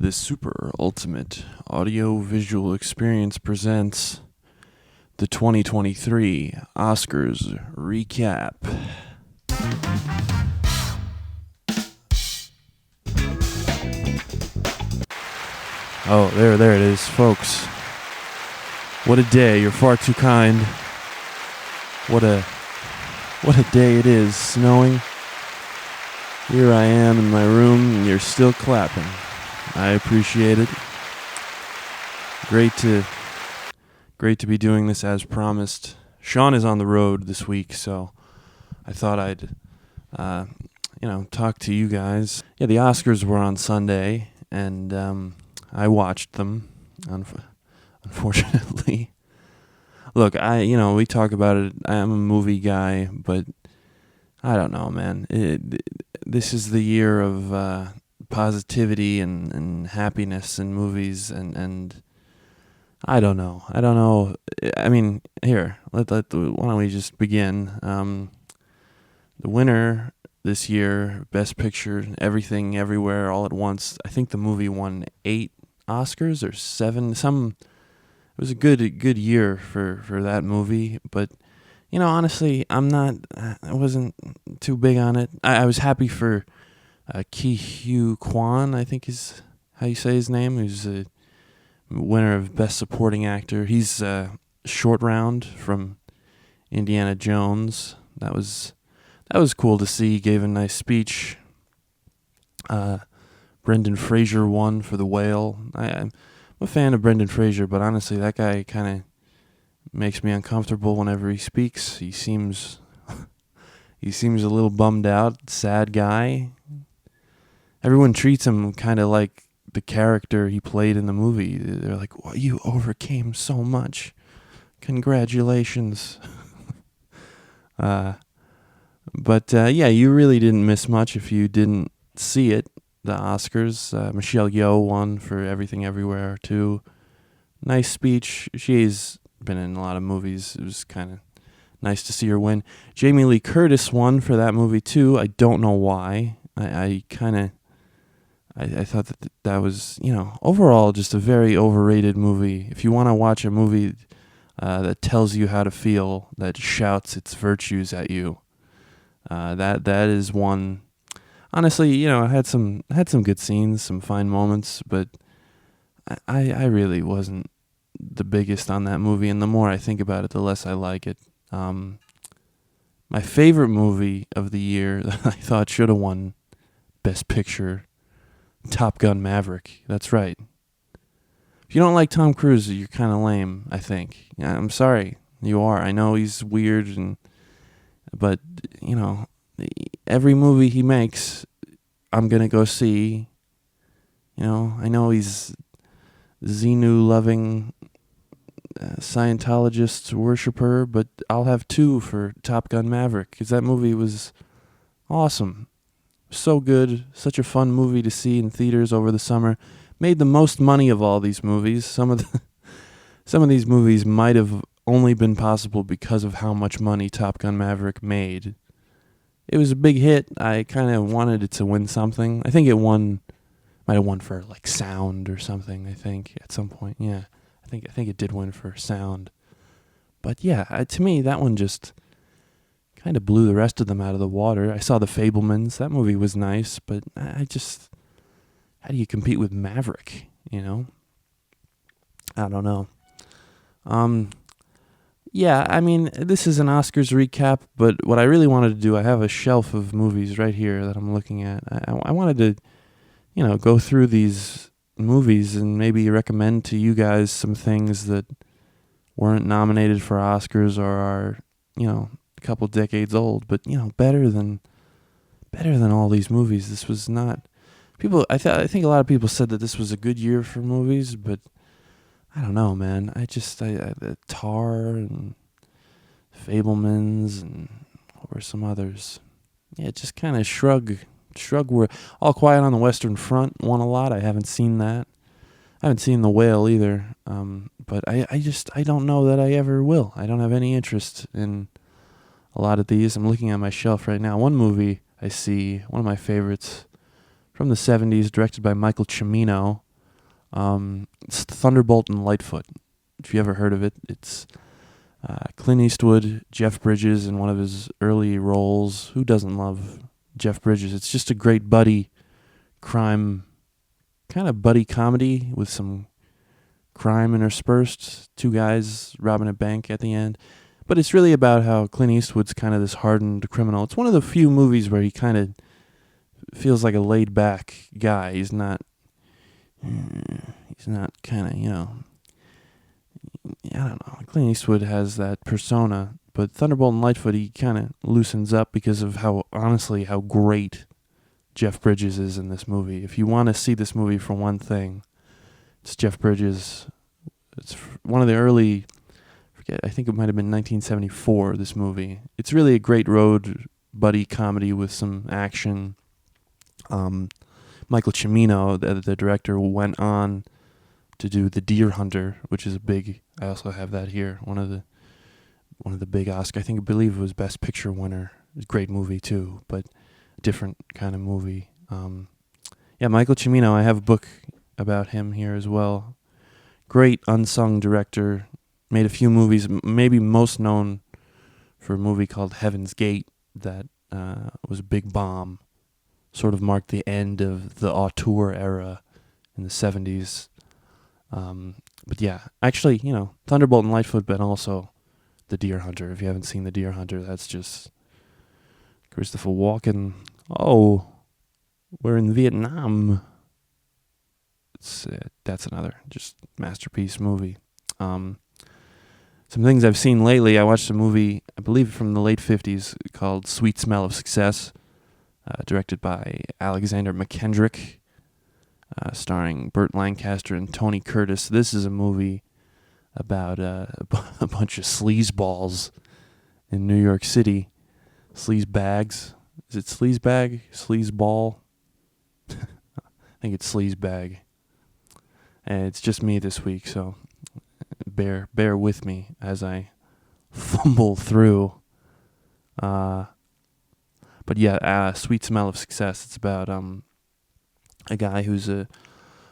The super ultimate audio-visual experience presents the 2023 Oscars recap. Oh, there it is, folks. What a day. You're far too kind. What a day it is. Snowing. Here I am in my room, and you're still clapping. I appreciate it. Great to be doing this as promised. Sean is on the road this week, so I thought I'd, talk to you guys. Yeah, the Oscars were on Sunday, and I watched them. Unfortunately, look, we talk about it. I'm a movie guy, but I don't know, man. This is the year of positivity and happiness in movies, and I don't know. I mean, here, why don't we just begin? The winner this year, Best Picture, Everything, Everywhere, All at Once. I think the movie won 8 Oscars or 7. It was a good year for that movie, but honestly, I wasn't too big on it. I was happy for Ki-Hugh Kwan, I think is how you say his name, who's a winner of Best Supporting Actor. He's Short Round from Indiana Jones. That was cool to see. He gave a nice speech. Brendan Fraser won for The Whale. I'm a fan of Brendan Fraser, but honestly, that guy kind of makes me uncomfortable whenever he speaks. He seems a little bummed out, sad guy. Everyone treats him kind of like the character he played in the movie. They're like, "Well, you overcame so much. Congratulations." But you really didn't miss much if you didn't see it. The Oscars. Michelle Yeoh won for Everything Everywhere too. Nice speech. She's been in a lot of movies. It was kind of nice to see her win. Jamie Lee Curtis won for that movie too. I don't know why. I thought that was, overall just a very overrated movie. If you want to watch a movie that tells you how to feel, that shouts its virtues at you, that is one. Honestly, it had some good scenes, some fine moments, but I really wasn't the biggest on that movie, and the more I think about it, the less I like it. My favorite movie of the year that I thought should have won Best Picture, Top Gun Maverick. That's right. If you don't like Tom Cruise, you're kind of lame, I think. Yeah, I'm sorry, you are. I know he's weird, but every movie he makes, I'm gonna go see. I know he's Xenu-loving Scientologist worshiper, but I'll have 2 for Top Gun Maverick, because that movie was awesome. So good. Such a fun movie to see in theaters over the summer. Made the most money of all these movies. Some of these movies might have only been possible because of how much money Top Gun Maverick made. It was a big hit. I kind of wanted it to win something. I think it might have won for like sound or something, I think, at some point. Yeah. I think it did win for sound. But yeah, to me, that one just kind of blew the rest of them out of the water. I saw The Fabelmans. That movie was nice, but how do you compete with Maverick, I don't know. Yeah, I mean, this is an Oscars recap, but what I really wanted to do, I have a shelf of movies right here that I'm looking at. I wanted to, go through these movies and maybe recommend to you guys some things that weren't nominated for Oscars or are, a couple decades old, but better than all these movies. This was not people. I think a lot of people said that this was a good year for movies, but I don't know, man. The Tar and Fabelmans and what were some others? Yeah, just kind of shrug. We're All Quiet on the Western Front won a lot. I haven't seen that. I haven't seen The Whale either. But I don't know that I ever will. I don't have any interest in a lot of these. I'm looking at my shelf right now. One movie I see, one of my favorites from the 70s, directed by Michael Cimino, It's Thunderbolt and Lightfoot. If you ever heard of it, it's Clint Eastwood, Jeff Bridges in one of his early roles. Who doesn't love Jeff Bridges? It's just a great buddy crime, kind of buddy comedy with some crime interspersed. Two guys robbing a bank at the end. But it's really about how Clint Eastwood's kind of this hardened criminal. It's one of the few movies where he kind of feels like a laid back guy. He's not kind of, I don't know. Clint Eastwood has that persona, but Thunderbolt and Lightfoot, he kind of loosens up because of how great Jeff Bridges is in this movie. If you want to see this movie for one thing, it's Jeff Bridges. It's one of the early, I think it might have been 1974, this movie. It's really a great road buddy comedy with some action. Michael Cimino, the director, went on to do The Deer Hunter, which is a big, I also have that here, one of the big Oscar, I believe it was Best Picture winner. It's a great movie too, but different kind of movie. Michael Cimino, I have a book about him here as well. Great unsung director, made a few movies, maybe most known for a movie called Heaven's Gate that was a big bomb, sort of marked the end of the auteur era in the 70s. But yeah, actually, Thunderbolt and Lightfoot, but also The Deer Hunter. If you haven't seen The Deer Hunter, that's just Christopher Walken. Oh, we're in Vietnam. That's another just masterpiece movie. Some things I've seen lately. I watched a movie, I believe from the late 50s, called Sweet Smell of Success, directed by Alexander McKendrick, starring Burt Lancaster and Tony Curtis. This is a movie about a bunch of sleazeballs in New York City. Sleazebags. Is it sleazebag? Sleazeball? I think it's sleazebag. And it's just me this week, so bear with me as I fumble through. But yeah, Sweet Smell of Success. It's about a guy who's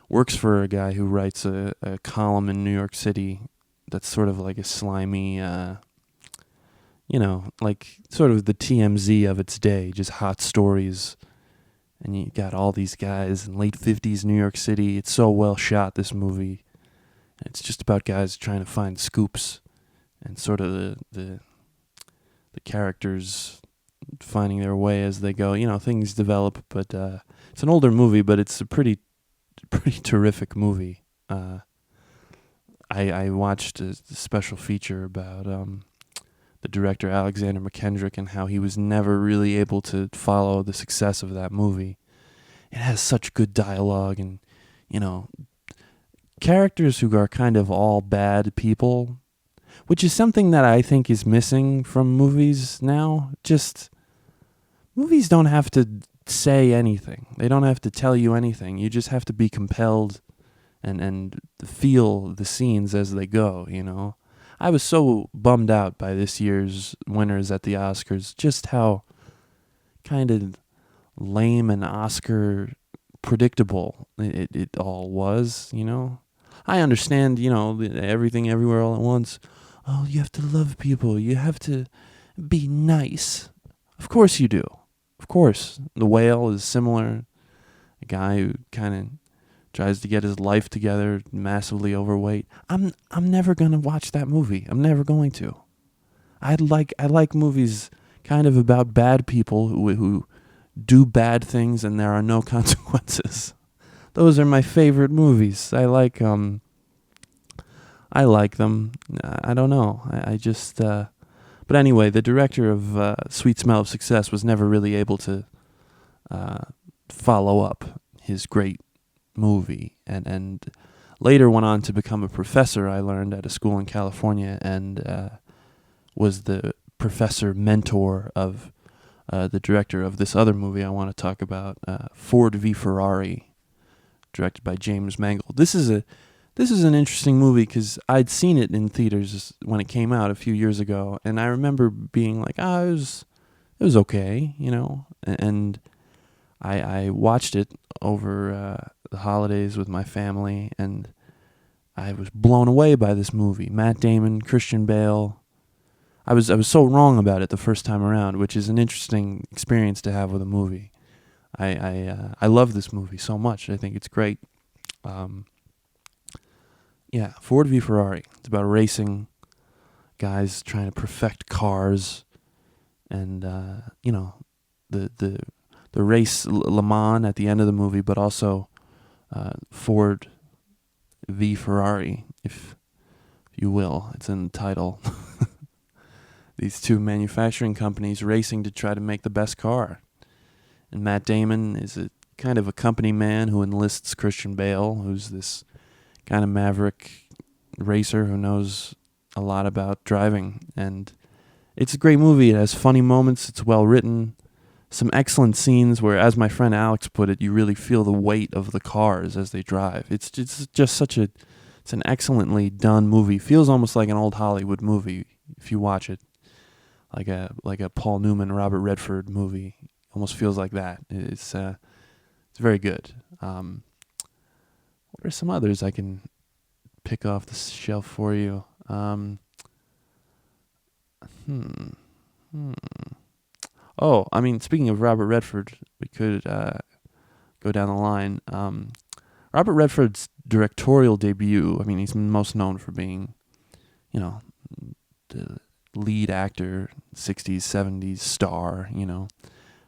works for a guy who writes a column in New York City that's sort of like a slimy, like sort of the TMZ of its day, just hot stories. And you got all these guys in late 50s New York City. It's so well shot, this movie. It's just about guys trying to find scoops and sort of the characters finding their way as they go. Things develop, but it's an older movie, but it's a pretty terrific movie. I watched a special feature about the director Alexander McKendrick and how he was never really able to follow the success of that movie. It has such good dialogue and, characters who are kind of all bad people, which is something that I think is missing from movies now. Just, movies don't have to say anything. They don't have to tell you anything. You just have to be compelled and feel the scenes as they go, I was so bummed out by this year's winners at the Oscars, just how kind of lame and Oscar predictable it all was, I understand, everything everywhere all at once. Oh, you have to love people. You have to be nice. Of course you do. Of course. The Whale is similar. A guy who kind of tries to get his life together, massively overweight. I'm never gonna watch that movie. I'm never going to. I like movies kind of about bad people who do bad things and there are no consequences. Those are my favorite movies. I like them. I don't know. I just. But anyway, the director of Sweet Smell of Success was never really able to follow up his great movie, and later went on to become a professor, I learned, at a school in California, and was the professor mentor of the director of this other movie I want to talk about, Ford v Ferrari, directed by James Mangold. This is an interesting movie because I'd seen it in theaters when it came out a few years ago, and I remember being like, it was okay, and I watched it over the holidays with my family, and I was blown away by this movie. Matt Damon, Christian Bale. I was so wrong about it the first time around, which is an interesting experience to have with a movie. I love this movie so much. I think it's great. Ford v Ferrari. It's about racing guys trying to perfect cars, and the race Le Mans at the end of the movie, but also Ford v Ferrari, if you will. It's in the title. These two manufacturing companies racing to try to make the best car. And Matt Damon is a kind of a company man who enlists Christian Bale, who's this kind of maverick racer who knows a lot about driving. And it's a great movie. It has funny moments. It's well written. Some excellent scenes where, as my friend Alex put it, you really feel the weight of the cars as they drive. It's just it's an excellently done movie. Feels almost like an old Hollywood movie if you watch it. Like a Paul Newman, Robert Redford movie. Almost feels like that. It's very good. What are some others I can pick off the shelf for you? Oh, I mean, speaking of Robert Redford, we could go down the line. Robert Redford's directorial debut, I mean, he's most known for being, the lead actor, 60s, 70s star,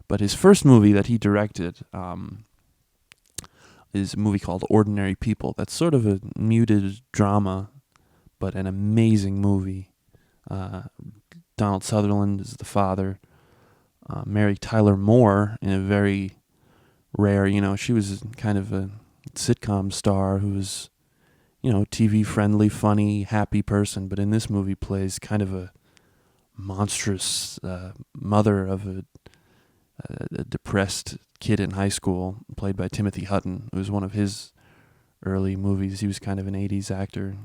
But his first movie that he directed is a movie called Ordinary People. That's sort of a muted drama, but an amazing movie. Donald Sutherland is the father. Mary Tyler Moore, in a very rare, she was kind of a sitcom star who was, TV-friendly, funny, happy person, but in this movie plays kind of a monstrous mother of a depressed kid in high school, played by Timothy Hutton. It was one of his early movies. He was kind of an 80s actor.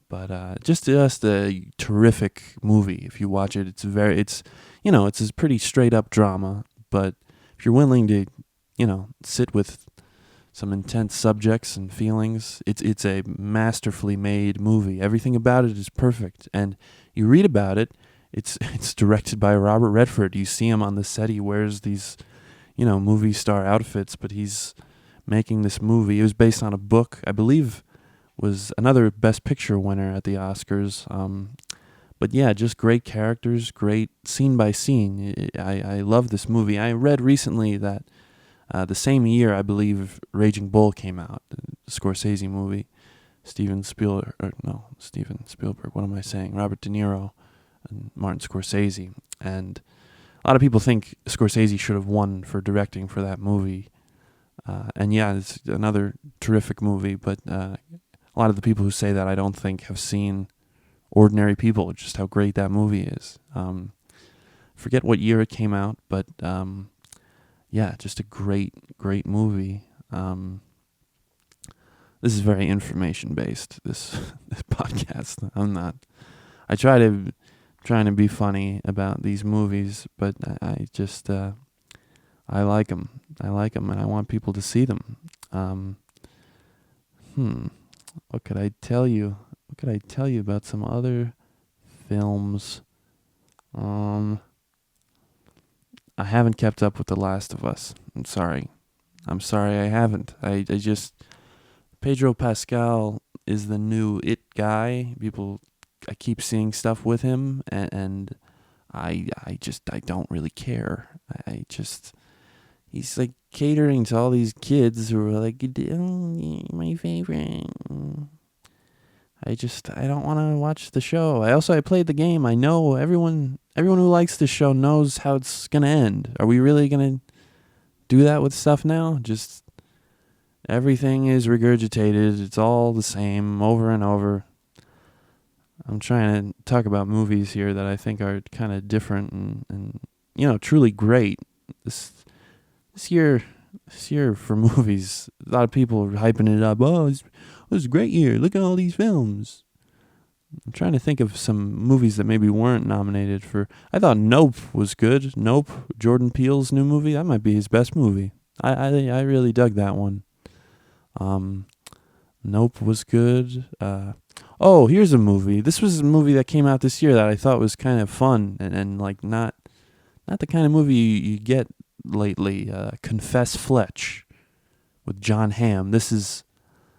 But just a terrific movie. If you watch it, it's a pretty straight up drama. But if you're willing to, sit with some intense subjects and feelings, it's a masterfully made movie. Everything about it is perfect. And you read about it, it's directed by Robert Redford. You see him on the set. He wears these, movie star outfits, but he's making this movie. It was based on a book, I believe. Was another Best Picture winner at the Oscars. But yeah, just great characters, great scene by scene. I love this movie. I read recently that the same year, I believe, Raging Bull came out, the Scorsese movie. Steven Spielberg, what am I saying? Robert De Niro and Martin Scorsese. And a lot of people think Scorsese should have won for directing for that movie. And yeah, it's another terrific movie, but a lot of the people who say that I don't think have seen Ordinary People, just how great that movie is. Forget what year it came out, but just a great, great movie. This is very information-based, this podcast. I trying to be funny about these movies, but I just, I like them. And I want people to see them. What could I tell you? What could I tell you about some other films? I haven't kept up with The Last of Us. I'm sorry I haven't. I just... Pedro Pascal is the new it guy. I keep seeing stuff with him, and I don't really care. He's like catering to all these kids who are like, oh, my favorite. I don't want to watch the show. I played the game. I know everyone who likes the show knows how it's going to end. Are we really going to do that with stuff now? Just everything is regurgitated. It's all the same over and over. I'm trying to talk about movies here that I think are kind of different and truly great. This year for movies, a lot of people are hyping it up. Oh, it was a great year. Look at all these films. I'm trying to think of some movies that maybe weren't nominated for... I thought Nope was good. Nope, Jordan Peele's new movie. That might be his best movie. I really dug that one. Nope was good. Oh, here's a movie. This was a movie that came out this year that I thought was kind of fun and like not the kind of movie you get lately. Confess Fletch with John Hamm. This is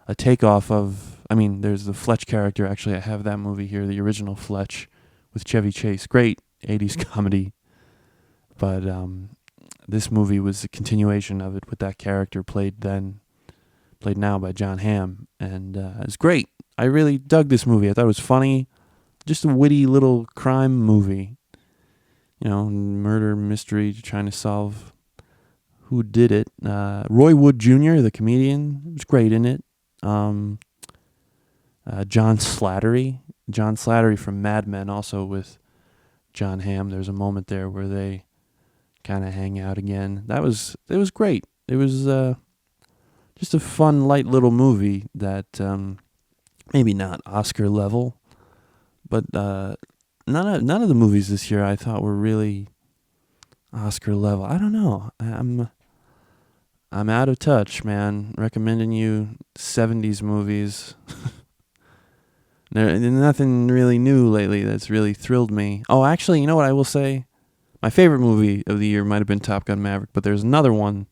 a takeoff of, I mean, there's the Fletch character. Actually, I have that movie here, the original Fletch with Chevy Chase. Great 80s comedy. But this movie was a continuation of it with that character played now by John Hamm. And it's great. I really dug this movie. I thought it was funny. Just a witty little crime movie. You know, murder mystery, trying to solve who did it. Roy Wood Jr., the comedian, was great in it. John Slattery from Mad Men, also with John Hamm. There's a moment there where they kind of hang out again. It was great. It was just a fun, light little movie that maybe not Oscar level, but none of the movies this year I thought were really Oscar level. I don't know. I'm out of touch, man. Recommending you 70s movies. There's nothing really new lately that's really thrilled me. Oh, actually, you know what I will say? My favorite movie of the year might have been Top Gun Maverick, but there's another one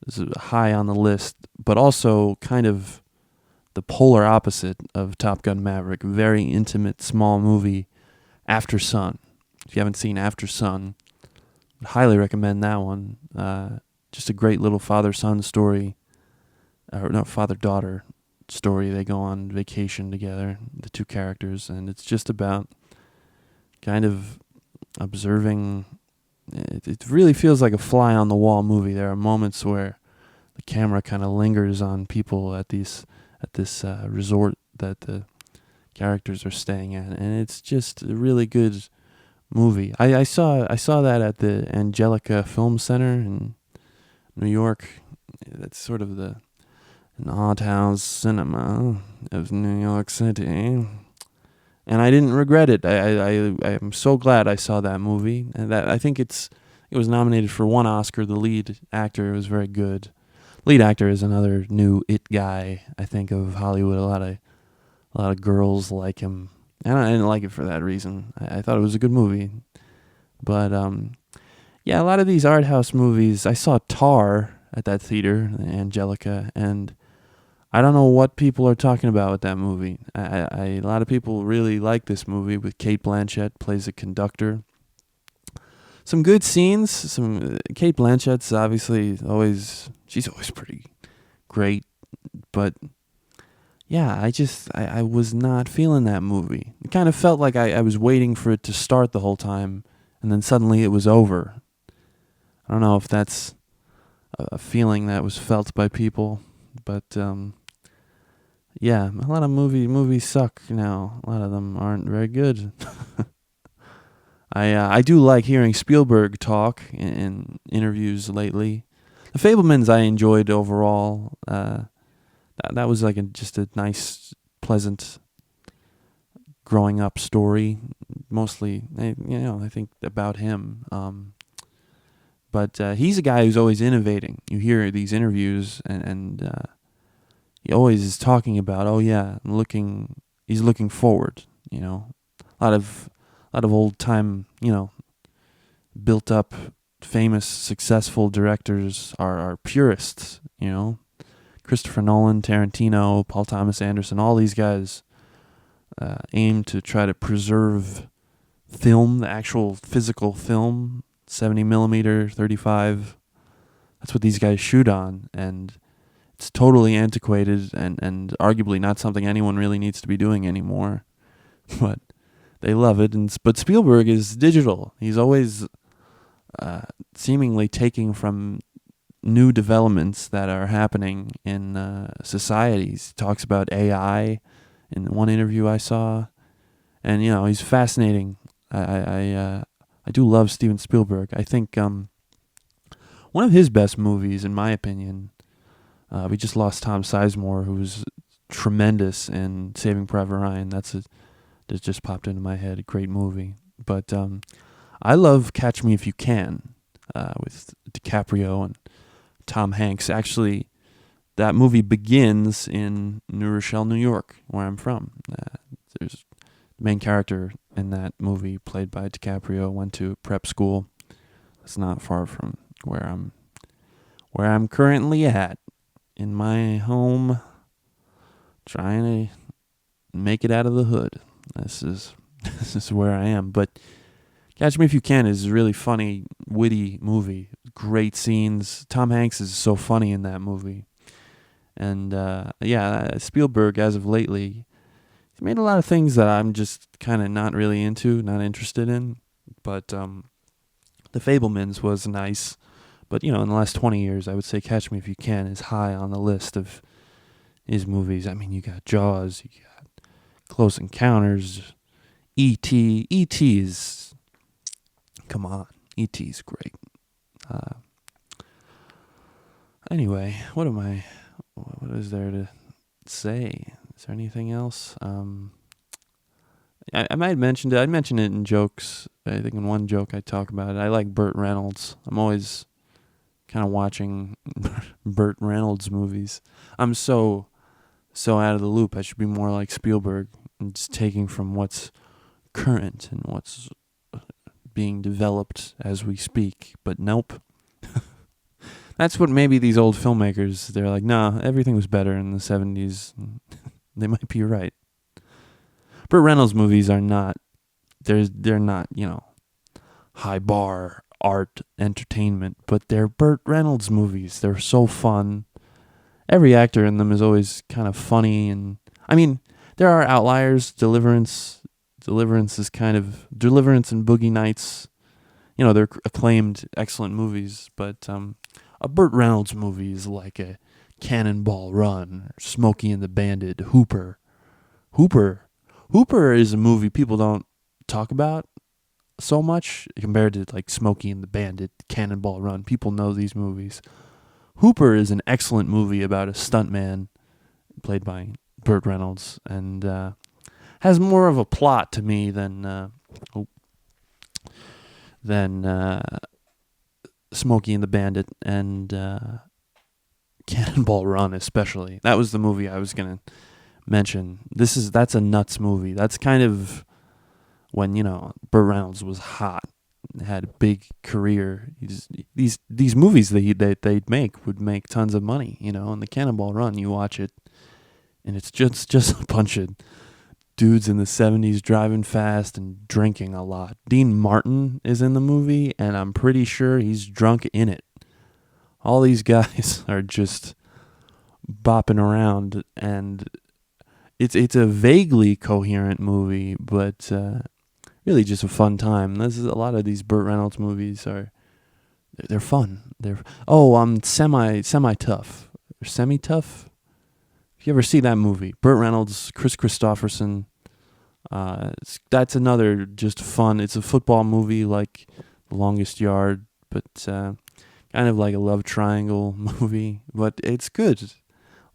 that's high on the list, but also kind of the polar opposite of Top Gun Maverick. Very intimate, small movie, Aftersun. If you haven't seen Aftersun, I'd highly recommend that one. Just a great little father-son story, or no, father-daughter story. They go on vacation together, the two characters, and it's just about kind of observing. It really feels like a fly-on-the-wall movie. There are moments where the camera kind of lingers on people at this resort that the characters are staying at, and it's just a really good movie. I saw that at the Angelica Film Center in New York. That's sort of an art house cinema of New York City, and I didn't regret it. I'm so glad I saw that movie, and that I think it was nominated for one Oscar. The lead actor was very good. Lead actor is another new it guy, I think, of Hollywood. A lot of girls like him, and I didn't like it for that reason. I thought it was a good movie, but yeah, a lot of these art house movies. I saw Tar at that theater, Angelica, and I don't know what people are talking about with that movie. A lot of people really like this movie with Cate Blanchett plays a conductor. Some good scenes. Cate Blanchett's obviously she's always pretty great, but yeah, I was not feeling that movie. It kind of felt like I was waiting for it to start the whole time, and then suddenly it was over. I don't know if that's a feeling that was felt by people, but yeah, a lot of movies suck now. A lot of them aren't very good. I do like hearing Spielberg talk in interviews lately. The Fabelmans I enjoyed overall. That was like just a nice, pleasant growing up story. Mostly, I think about him. But he's a guy who's always innovating. You hear these interviews, and he always is talking about, he's looking forward. A lot of old time, built up, famous, successful directors are purists. Christopher Nolan, Tarantino, Paul Thomas Anderson, all these guys aim to try to preserve film, the actual physical film, 70 millimeter, 35. That's what these guys shoot on, and it's totally antiquated and arguably not something anyone really needs to be doing anymore. But they love it. But Spielberg is digital. He's always seemingly taking from new developments that are happening in societies. He talks about AI in one interview I saw, and he's fascinating. I do love Steven Spielberg. I think one of his best movies, in my opinion. We just lost Tom Sizemore, who was tremendous in Saving Private Ryan. That just popped into my head. A great movie. But I love Catch Me If You Can with DiCaprio and Tom Hanks. Actually, that movie begins in New Rochelle, New York, where I'm from. There's the main character in that movie, played by DiCaprio, went to prep school. It's not far from where I'm currently at, in my home, trying to make it out of the hood. This is where I am. But Catch Me If You Can is a really funny, witty movie. Great scenes. Tom Hanks is so funny in that movie. And Spielberg, as of lately, he's made a lot of things that I'm just kind of not really into, not interested in. But The Fabelmans was nice. But, in the last 20 years, I would say Catch Me If You Can is high on the list of his movies. I mean, you got Jaws, you got Close Encounters, E.T. E.T. is... Come on. E.T. is great. Anyway, what is there to say? Is there anything else? I might have mentioned it. I mentioned it in jokes. I think in one joke I talk about it. I like Burt Reynolds. I'm always kind of watching Burt Reynolds movies. I'm so out of the loop. I should be more like Spielberg and just taking from what's current and what's being developed as we speak. But nope. That's what maybe these old filmmakers, they're like, nah, everything was better in the 70s. They might be right. Burt Reynolds movies are not, they're not, high bar art entertainment, but they're Burt Reynolds movies. They're so fun. Every actor in them is always kind of funny, and I mean, there are outliers. Deliverance and Boogie Nights, they're acclaimed, excellent movies, but a Burt Reynolds movie is like a Cannonball Run, or Smokey and the Bandit, Hooper is a movie people don't talk about so much compared to like Smokey and the Bandit, Cannonball Run. People know these movies. Hooper is an excellent movie about a stuntman played by Burt Reynolds, and has more of a plot to me than Smokey and the Bandit and Cannonball Run especially. That was the movie I was gonna mention. That's a nuts movie. That's kind of when Burt Reynolds was hot, had a big career. These movies that they'd make would make tons of money. And the Cannonball Run, you watch it, and it's just a bunch of dudes in the 70s driving fast and drinking a lot. Dean Martin is in the movie, and I'm pretty sure he's drunk in it. All these guys are just bopping around, and it's a vaguely coherent movie, but really just a fun time. A lot of these Burt Reynolds movies they're fun. Semi-Tough. Semi-Tough? If you ever see that movie, Burt Reynolds, Chris Christopherson, that's another just fun. It's a football movie like The Longest Yard, but kind of like a love triangle movie, but it's good.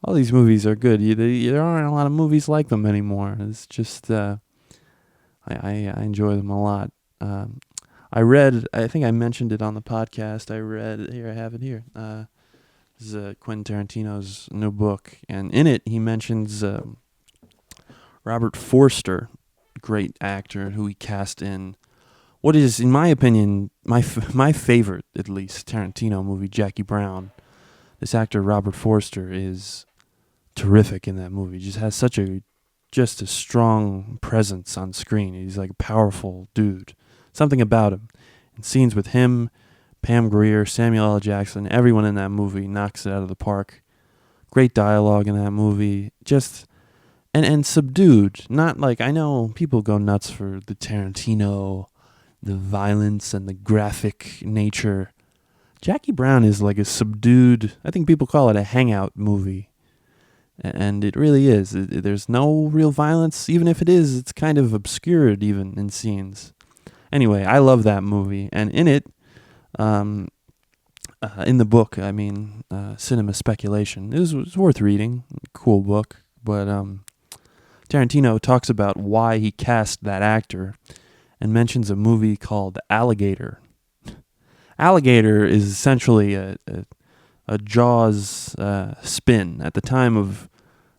All these movies are good. There aren't a lot of movies like them anymore. It's just, I enjoy them a lot. I think I mentioned it on the podcast. I have it here. This is Quentin Tarantino's new book, and in it he mentions Robert Forster, great actor who he cast in what is, in my opinion, my favorite, at least, Tarantino movie, Jackie Brown. This actor Robert Forster is terrific in that movie. Just has just a strong presence on screen. He's like a powerful dude. Something about him. In scenes with him, Pam Grier, Samuel L. Jackson, everyone in that movie knocks it out of the park. Great dialogue in that movie. Just and subdued. Not like, I know people go nuts for the Tarantino, the violence and the graphic nature. Jackie Brown is like a subdued, I think people call it a hangout movie. And it really is. There's no real violence. Even if it is, it's kind of obscured even in scenes. Anyway, I love that movie. And in it, in the book, Cinema Speculation, it was worth reading. Cool book. But Tarantino talks about why he cast that actor and mentions a movie called Alligator. Alligator is essentially a a Jaws spin. At the time of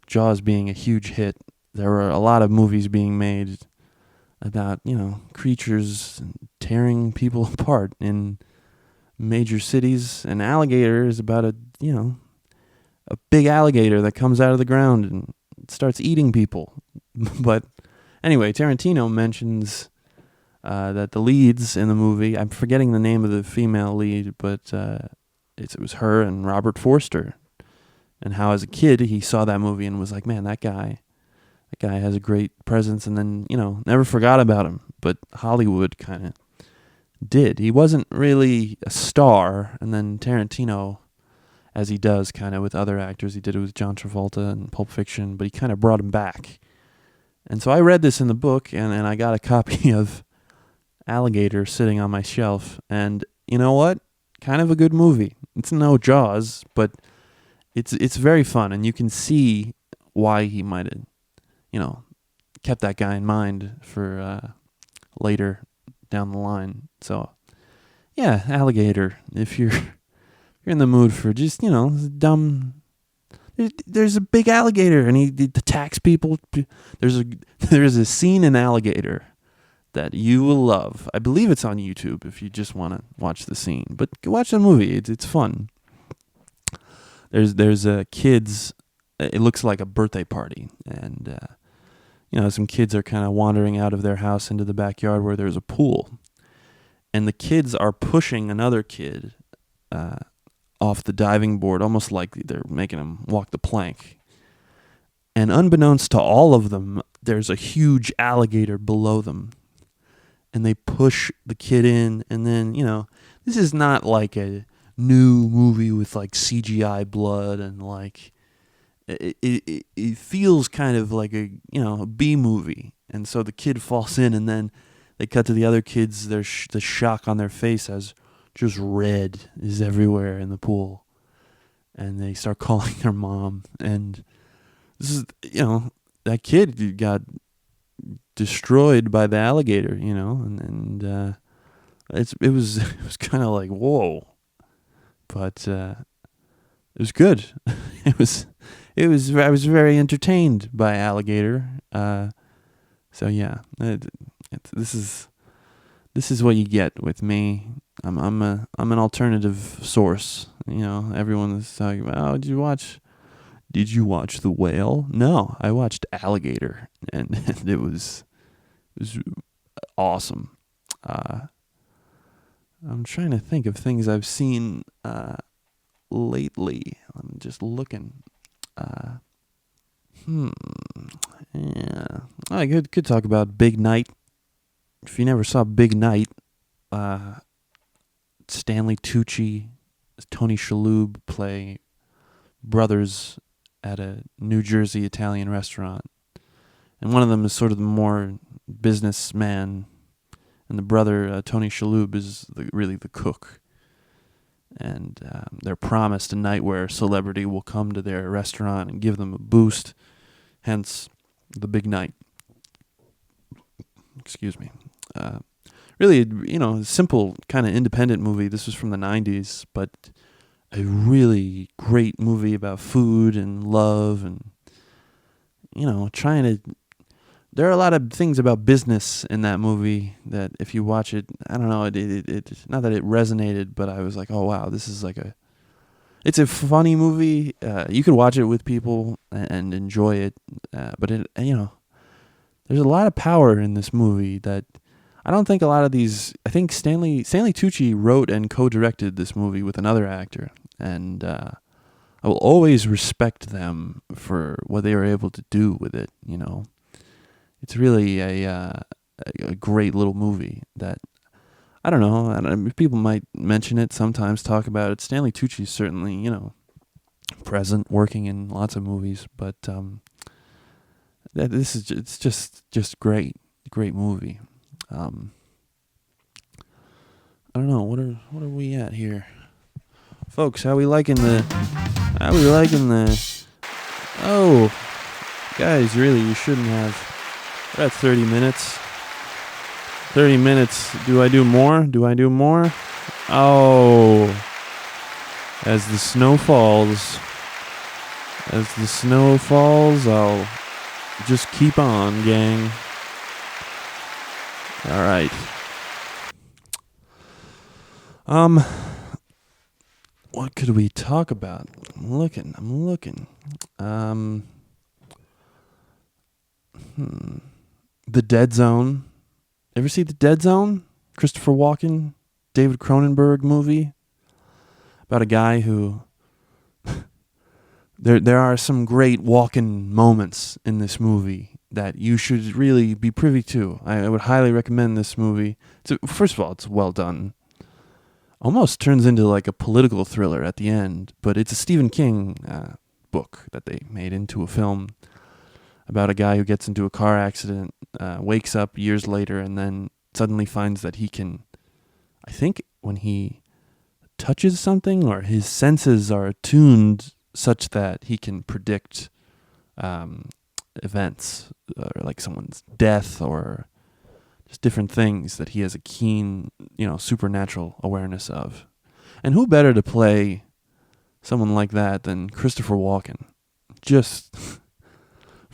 Jaws being a huge hit, there were a lot of movies being made about, creatures tearing people apart in major cities. And Alligator is about a big alligator that comes out of the ground and starts eating people. But anyway, Tarantino mentions that the leads in the movie, I'm forgetting the name of the female lead, but it was her and Robert Forster. And how as a kid he saw that movie and was like, man, that guy has a great presence, and then, never forgot about him. But Hollywood kind of did. He wasn't really a star, and then Tarantino, as he does kind of with other actors, he did it with John Travolta and Pulp Fiction, but he kind of brought him back. And so I read this in the book, and I got a copy of Alligator sitting on my shelf, and you know what? Kind of a good movie. It's no Jaws, but it's very fun, and you can see why he might have, kept that guy in mind for later down the line. So, yeah, Alligator. If you're in the mood for just, dumb. There's a big alligator, and he attacks people. There's a scene in Alligator that you will love. I believe it's on YouTube if you just want to watch the scene. But watch the movie. It's fun. There's kids. It looks like a birthday party, and some kids are kind of wandering out of their house into the backyard where there's a pool, and the kids are pushing another kid off the diving board, almost like they're making him walk the plank. And unbeknownst to all of them, there's a huge alligator below them, and they push the kid in. And then, this is not like a new movie with like CGI blood, and like it feels kind of like a B movie. And so the kid falls in, and then they cut to the other kids. There's the shock on their face as just red is everywhere in the pool, and they start calling their mom. And this is, that kid got destroyed by the alligator, and it was kind of like, whoa, but it was good. I was very entertained by Alligator. So yeah, this is what you get with me. I'm an alternative source. Everyone is talking about, oh, did you watch The Whale? No, I watched Alligator, and it was awesome. I'm trying to think of things I've seen lately. I'm just looking. Yeah, I could talk about Big Night. If you never saw Big Night, Stanley Tucci, Tony Shalhoub play brothers at a New Jersey Italian restaurant, and one of them is sort of the more businessman, and the brother, Tony Shalhoub, is really the cook. And they're promised a night where a celebrity will come to their restaurant and give them a boost, hence the Big Night. Excuse me. Really, simple kind of independent movie. This was from the 90s, but a really great movie about food and love, and trying to. There are a lot of things about business in that movie that if you watch it, I don't know, it not that it resonated, but I was like, oh wow, this is it's a funny movie. You could watch it with people and enjoy it, but there's a lot of power in this movie that I don't think a lot of these. I think Stanley Tucci wrote and co-directed this movie with another actor, and I will always respect them for what they were able to do with it. It's really a great little movie that, I don't know, people might mention it sometimes, talk about it. Stanley Tucci is certainly, present, working in lots of movies, but it's just great movie. I don't know, what are we at here, folks? How we liking the? Oh, guys, really, you shouldn't have. We're at 30 minutes. 30 minutes. Do I do more? Oh. As the snow falls, I'll just keep on, gang. All right. What could we talk about? I'm looking. The Dead Zone. Ever see The Dead Zone? Christopher Walken, David Cronenberg movie about a guy who there are some great Walken moments in this movie that you should really be privy to. I would highly recommend this movie. First of all, it's well done. Almost turns into like a political thriller at the end, but it's a Stephen King book that they made into a film about a guy who gets into a car accident, wakes up years later, and then suddenly finds that he can, I think when he touches something or his senses are attuned such that he can predict events, or like someone's death or just different things that he has a keen, supernatural awareness of. And who better to play someone like that than Christopher Walken? Just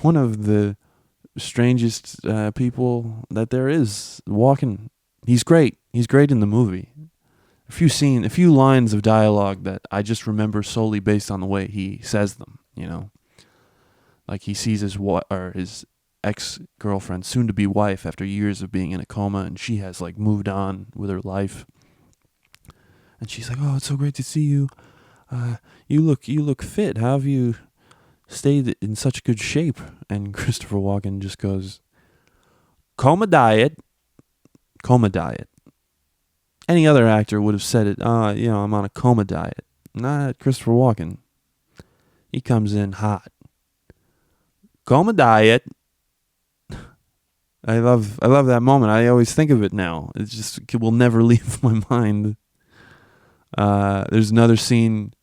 one of the strangest people that there is. Walken, he's great. He's great in the movie. A few lines of dialogue that I just remember solely based on the way he says them. Like he sees his ex-girlfriend, soon-to-be wife, after years of being in a coma, and she has like moved on with her life. And she's like, "Oh, it's so great to see you. You look fit. How have you stayed in such good shape?" And Christopher Walken just goes, "Coma diet. Any other actor would have said it. I'm on a coma diet. Not Christopher Walken. He comes in hot. Coma diet." I love that moment. I always think of it now. It will never leave my mind. There's another scene,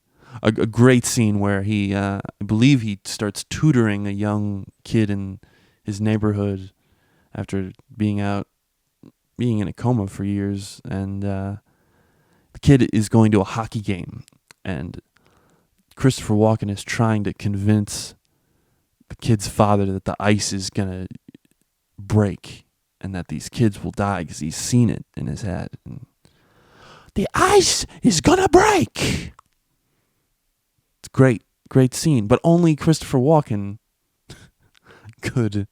a great scene where he, I believe he starts tutoring a young kid in his neighborhood after being in a coma for years, and the kid is going to a hockey game, and Christopher Walken is trying to convince the kid's father that the ice is gonna break and that these kids will die because he's seen it in his head. And the ice is gonna break. It's great scene, but only Christopher Walken could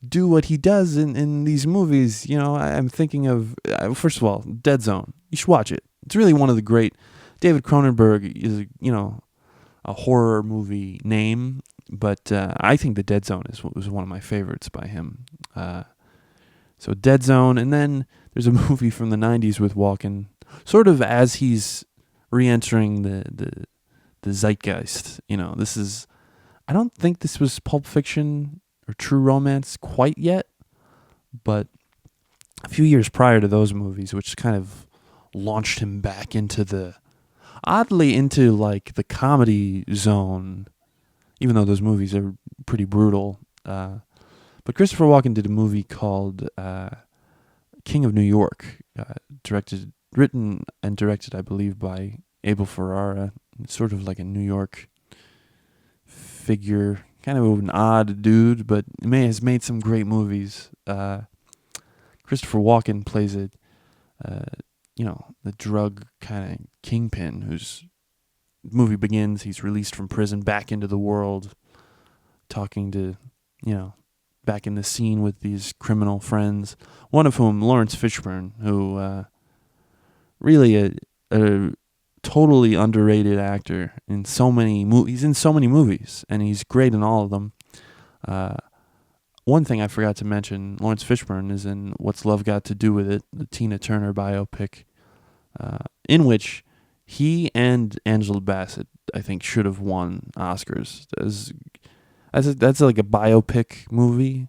do what he does in these movies. I'm thinking of, first of all, Dead Zone. You should watch it. It's really one of the great. David Cronenberg is, a horror movie name, but I think The Dead Zone was one of my favorites by him. So Dead Zone, and then there's a movie from the 90s with Walken, sort of as he's re-entering the zeitgeist. I don't think this was Pulp Fiction or True Romance quite yet, but a few years prior to those movies, which kind of launched him back into like the comedy zone, even though those movies are pretty brutal. But Christopher Walken did a movie called King of New York, written and directed, I believe, by Abel Ferrara. It's sort of like a New York figure, kind of an odd dude, but has made some great movies. Christopher Walken plays the drug kind of kingpin whose movie begins, he's released from prison back into the world, talking to, back in the scene with these criminal friends, one of whom, Lawrence Fishburne, who really a totally underrated actor in so many movies. He's in so many movies, and he's great in all of them. One thing I forgot to mention, Lawrence Fishburne is in What's Love Got to Do with It, the Tina Turner biopic, in which he and Angela Bassett, I think, should have won Oscars. That's like a biopic movie.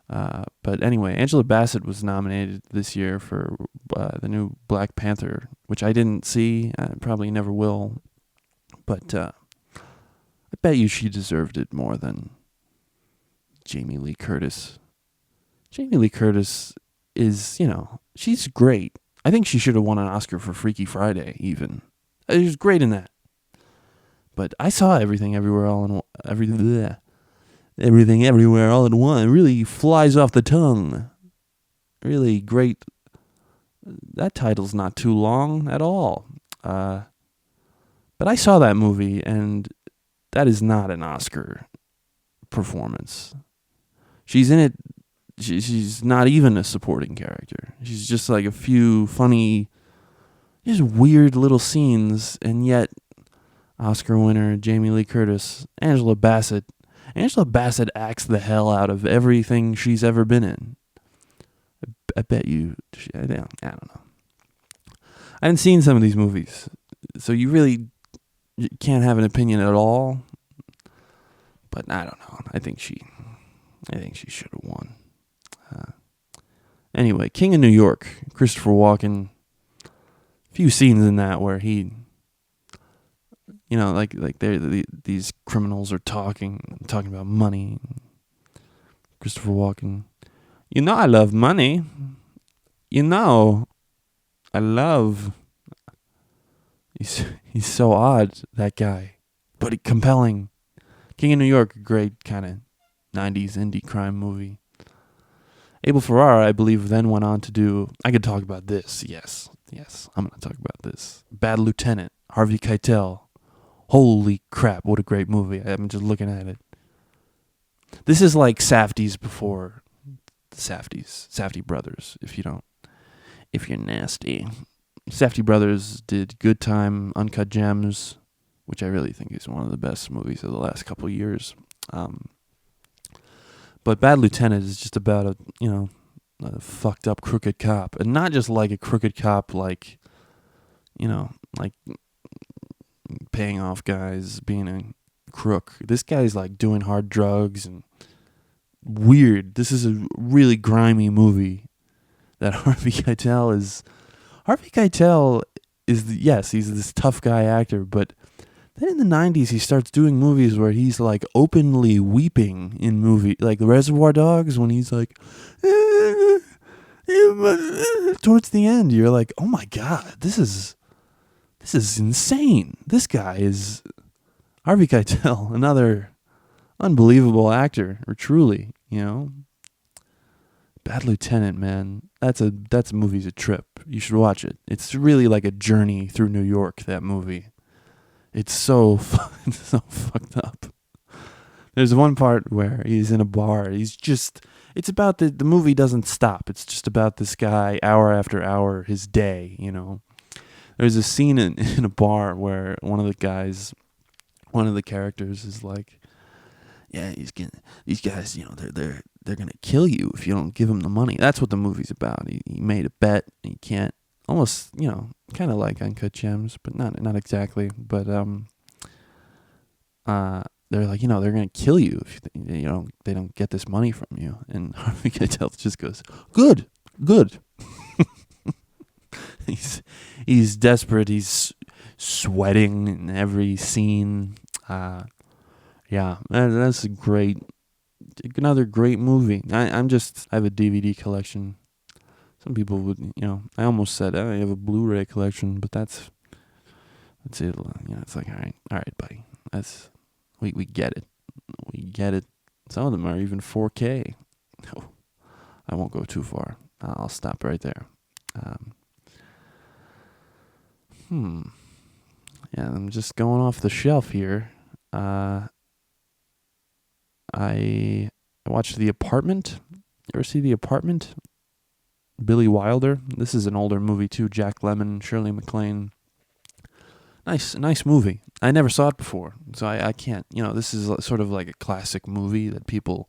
But anyway, Angela Bassett was nominated this year for the new Black Panther, which I didn't see. I probably never will. But I bet you she deserved it more than Jamie Lee Curtis. Jamie Lee Curtis is, she's great. I think she should have won an Oscar for Freaky Friday, even. He was great in that. But I saw Everything Everywhere All in Everything Everywhere All in One. It really flies off the tongue. Really great. That title's not too long at all. But I saw that movie, and that is not an Oscar performance. She's in it. She's not even a supporting character. She's just like a few funny, just weird little scenes, and yet Oscar winner Jamie Lee Curtis, Angela Bassett. Angela Bassett acts the hell out of everything she's ever been in. I bet you. I don't know. I haven't seen some of these movies, so you really can't have an opinion at all. But I don't know. I think she should have won. Anyway, King of New York, Christopher Walken. A few scenes in that where he, like these criminals are talking about money. Christopher Walken, I love money. I love. He's so odd, that guy, but compelling. King of New York, a great kind of 90s indie crime movie. Abel Ferrara, I believe, then went on to do... I could talk about this. Yes, I'm going to talk about this. Bad Lieutenant, Harvey Keitel. Holy crap, what a great movie. I'm just looking at it. This is like Safdie's before the Safdie brothers, if you're nasty. Safdie brothers did Good Time, Uncut Gems, which I really think is one of the best movies of the last couple of years. But Bad Lieutenant is just about a fucked up crooked cop, and not just like a crooked cop, like paying off guys, being a crook. This guy's like doing hard drugs and weird. This is a really grimy movie that Harvey Keitel is. Harvey Keitel he's this tough guy actor, but then in the 90s, he starts doing movies where he's like openly weeping in like Reservoir Dogs, when he's like, towards the end, you're like, oh my God, this is insane. This guy is Harvey Keitel, another unbelievable actor, or truly, Bad Lieutenant, man. That's a movie's a trip. You should watch it. It's really like a journey through New York, that movie. It's so fucked up. There's one part where he's in a bar. It's about the movie doesn't stop. It's just about this guy, hour after hour, his day, There's a scene in a bar where one of the characters is like, yeah, these guys, they're going to kill you if you don't give them the money. That's what the movie's about. He made a bet, and you can't, almost, kind of like Uncut Gems, but not exactly. But they're like, they're gonna kill you if they don't get this money from you. And Harvey Keitel just goes, good. he's desperate. He's sweating in every scene. Yeah, that's another great movie. I have a DVD collection. Some people would, I almost said, I have a Blu-ray collection, but that's it. It's like, all right, buddy. We get it. We get it. Some of them are even 4K. No, I won't go too far. I'll stop right there. Yeah, I'm just going off the shelf here. I watched The Apartment. You ever see The Apartment? Billy Wilder. This is an older movie too. Jack Lemmon, Shirley MacLaine. Nice movie. I never saw it before, so I can't. This is sort of like a classic movie that people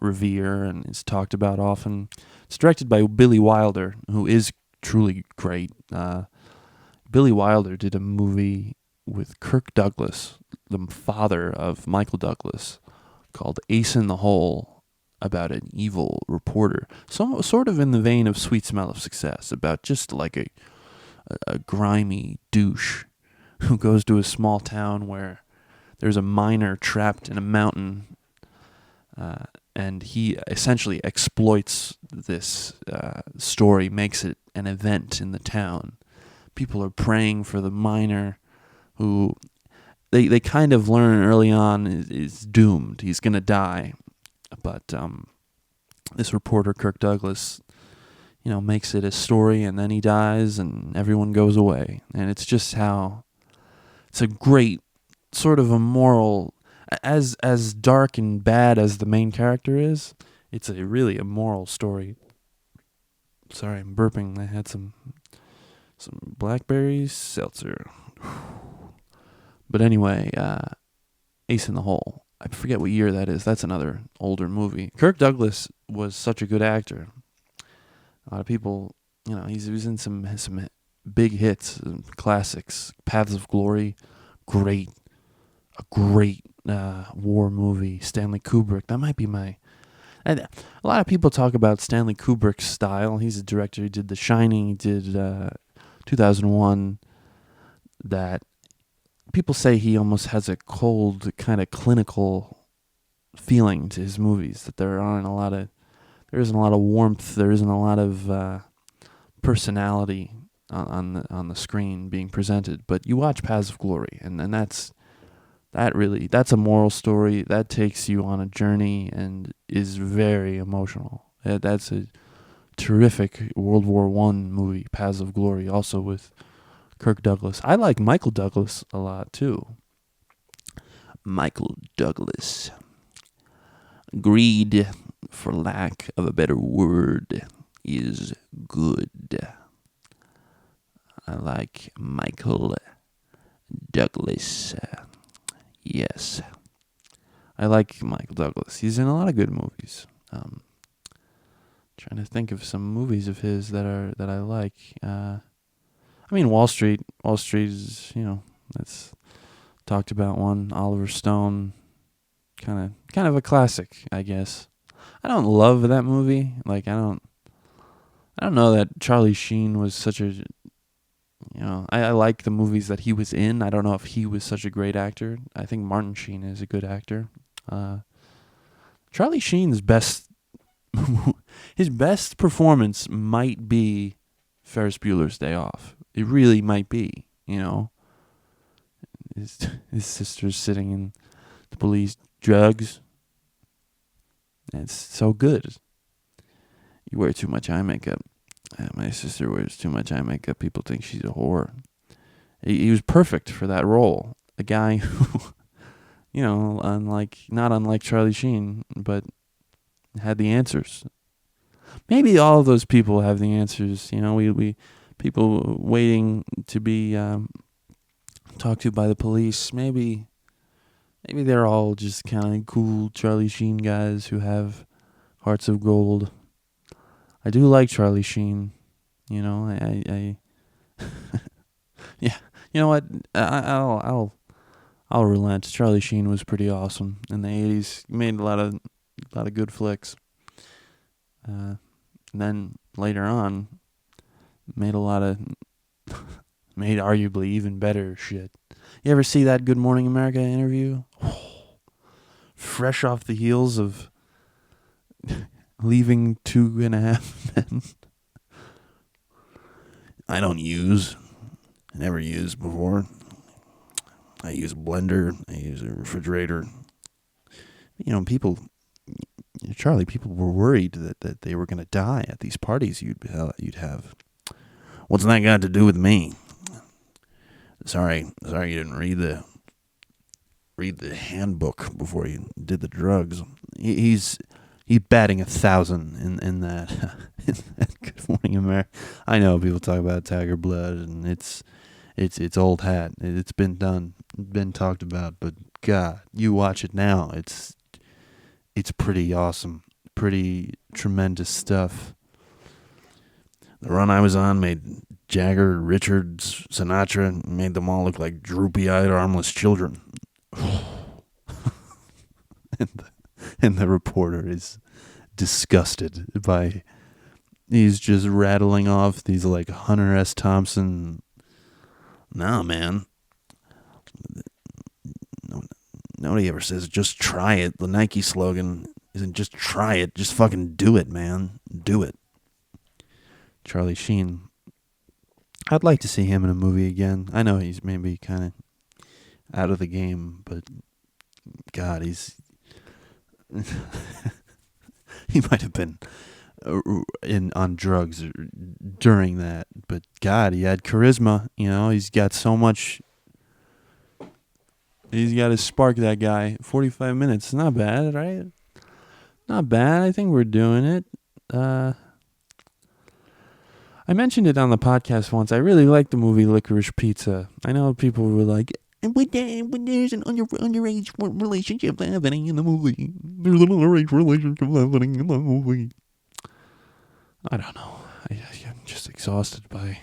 revere and is talked about often. It's directed by Billy Wilder, who is truly great. Billy Wilder did a movie with Kirk Douglas, the father of Michael Douglas, called Ace in the Hole, about an evil reporter. Sort of in the vein of Sweet Smell of Success, about just like a grimy douche who goes to a small town where there's a miner trapped in a mountain, and he essentially exploits this story, makes it an event in the town. People are praying for the miner who they kind of learn early on is doomed. He's gonna die, but this reporter Kirk Douglas, makes it a story, and then he dies, and everyone goes away, and it's just how it's a great sort of a moral, as dark and bad as the main character is. It's really a moral story. Sorry, I'm burping. I had some blackberry seltzer. But anyway, Ace in the Hole. I forget what year that is. That's another older movie. Kirk Douglas was such a good actor. A lot of people, he was in some big hits, classics. Paths of Glory, a great war movie. Stanley Kubrick. That might be and a lot of people talk about Stanley Kubrick's style. He's a director. He did The Shining. He did 2001. That people say he almost has a cold, kind of clinical feeling to his movies. That there isn't a lot of warmth. There isn't a lot of personality on the screen being presented. But you watch Paths of Glory, and that's a moral story that takes you on a journey and is very emotional. That's a terrific World War I movie, Paths of Glory, also with Kirk Douglas. I like Michael Douglas a lot too. Michael Douglas. Greed, for lack of a better word, is good. I like Michael Douglas. Yes. I like Michael Douglas. He's in a lot of good movies. Trying to think of some movies of his that I like. Wall Street. Wall Street is, that's talked about one. Oliver Stone. Kind of a classic, I guess. I don't love that movie. I don't know that Charlie Sheen was such a, I like the movies that he was in. I don't know if he was such a great actor. I think Martin Sheen is a good actor. Charlie Sheen's his best performance might be Ferris Bueller's Day Off. It really might be, His sister's sitting in the police drugs. It's so good. You wear too much eye makeup. My sister wears too much eye makeup. People think she's a whore. He was perfect for that role. A guy who, not unlike Charlie Sheen, but had the answers. Maybe all of those people have the answers. We people waiting to be talked to by the police. Maybe they're all just kind of cool Charlie Sheen guys who have hearts of gold. I do like Charlie Sheen. I yeah. You know what? I'll relent. Charlie Sheen was pretty awesome in the 80s. He made a lot of good flicks. And then later on, made arguably even better shit. You ever see that Good Morning America interview? Fresh off the heels of leaving 2.5 Men. I don't use. I never used before. I use a blender. I use a refrigerator. People were worried that they were going to die at these parties you'd have. What's that got to do with me? Sorry you didn't read the handbook before you did the drugs. He's batting 1,000 in that in that Good Morning America. I know people talk about Tiger Blood and it's old hat. It's been done, been talked about, but God, you watch it now. It's pretty awesome, pretty tremendous stuff. The run I was on made Jagger, Richards, Sinatra, made them all look like droopy-eyed, armless children. and the reporter is disgusted by... He's just rattling off these like Hunter S. Thompson... Nah, man. Nobody ever says, just try it. The Nike slogan isn't just try it. Just fucking do it, man. Do it. Charlie Sheen. I'd like to see him in a movie again. I know he's maybe kind of out of the game, but God, he might have been on drugs during that, but God, he had charisma. He's got so much. He's got to spark, that guy. 45 minutes, not bad, right? Not bad. I think we're doing it. I mentioned it on the podcast once. I really like the movie Licorice Pizza. I know people were like, but there's an underage relationship happening in the movie. There's an underage relationship happening in the movie. I don't know. I'm just exhausted by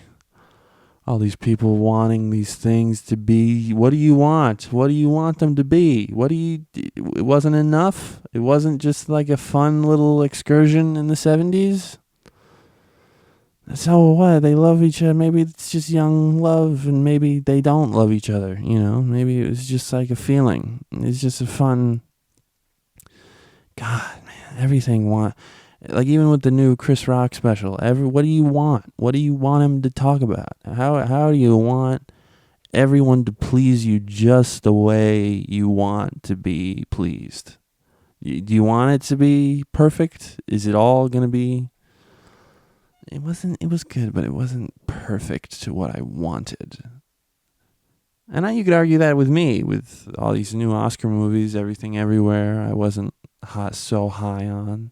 all these people wanting these things to be. What do you want? What do you want them to be? It wasn't enough? It wasn't just like a fun little excursion in the 70s? So what? They love each other. Maybe it's just young love, and maybe they don't love each other. Maybe it was just like a feeling. It's just a fun. God, man, everything like even with the new Chris Rock special. What do you want? What do you want him to talk about? How do you want everyone to please you just the way you want to be pleased? Do you want it to be perfect? Is it all gonna be? It was good, but it wasn't perfect to what I wanted. And you could argue that with me, with all these new Oscar movies, Everything Everywhere, I wasn't so high on.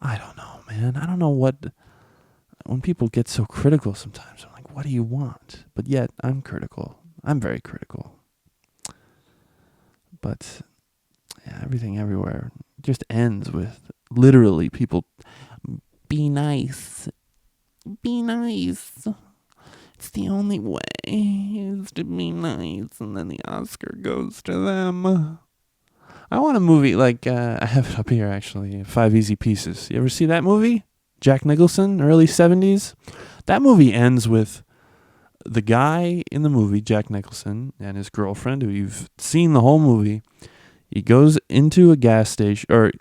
I don't know, man. I don't know when people get so critical sometimes, I'm like, what do you want? But yet, I'm critical. I'm very critical. But, yeah, Everything Everywhere just ends with literally people... Be nice. Be nice. It's the only way is to be nice. And then the Oscar goes to them. I want a movie like, I have it up here actually, 5 Easy Pieces. You ever see that movie? Jack Nicholson, early 70s? That movie ends with the guy in the movie, Jack Nicholson, and his girlfriend, who you've seen the whole movie. He goes into a gas station, or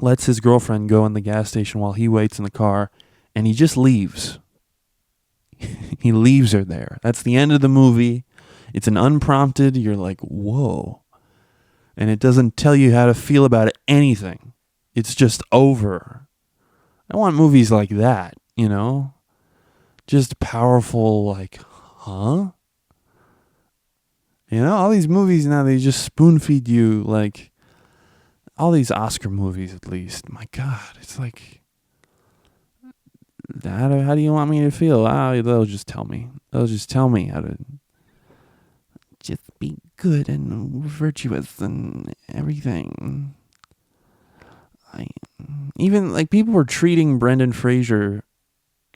lets his girlfriend go in the gas station while he waits in the car, and he just leaves. He leaves her there. That's the end of the movie. It's an unprompted, you're like, whoa. And it doesn't tell you how to feel about anything. It's just over. I want movies like that, Just powerful, like, huh? All these movies now, they just spoon feed you, like, all these Oscar movies, at least. My God, it's like, how do you want me to feel? They'll just tell me. They'll just tell me how to just be good and virtuous and everything. Even like people were treating Brendan Fraser